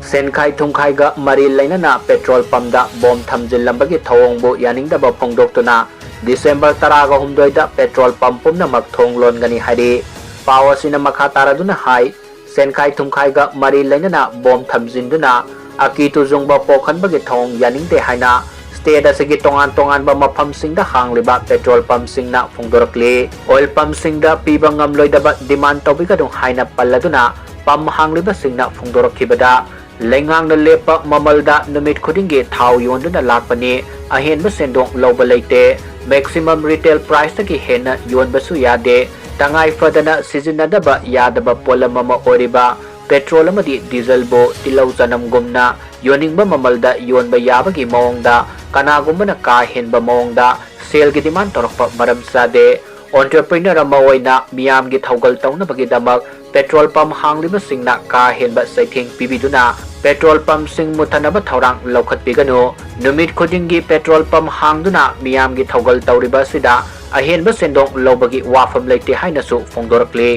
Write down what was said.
Senkhai Thumkhaiga Mari Leinana petrol pump da bom Thamjilambagi Thongbu yaningdaba phongdoktuna December 13 da petrol pump pumna mak thonglon gani hari power sina makha taraduna hai Senkhai Thumkhaiga Mari Leinana bom thamjinduna akitu jungba pokhanbagi thong yaningde haina state asigi tongan ba mafam singda hangliba petrol pump singna phongdorakli oil pump singda piba ngamloidaba demand topiga dung haina palladuna pump hangliba singna phongdorakhibada Lengang na lepa mamalda numit khudingi thau yonduna lakpani ahenba sendong loba leite maximum retail price taki hena yonba su yade tangai fadana sizinadaba yadaba polamama oriba petrol amadi diesel bo tilau janam gumna yoningba mamalda yonba yabagi mawngda kanagumba na ka henba mawngda sale gi demand torokpa maram sade entrepreneur ama oina miyam gi thaugal tawna bagi damak petrol pump hangliba singna ka henba saithing pibiduna petrol pump sing muthanaba thaurang lokhat piganu numit khudingi petrol pump hangduna miyam gi thaugal tawriba sida ahenba sendong lobagi wafam leite haina su phongdorakli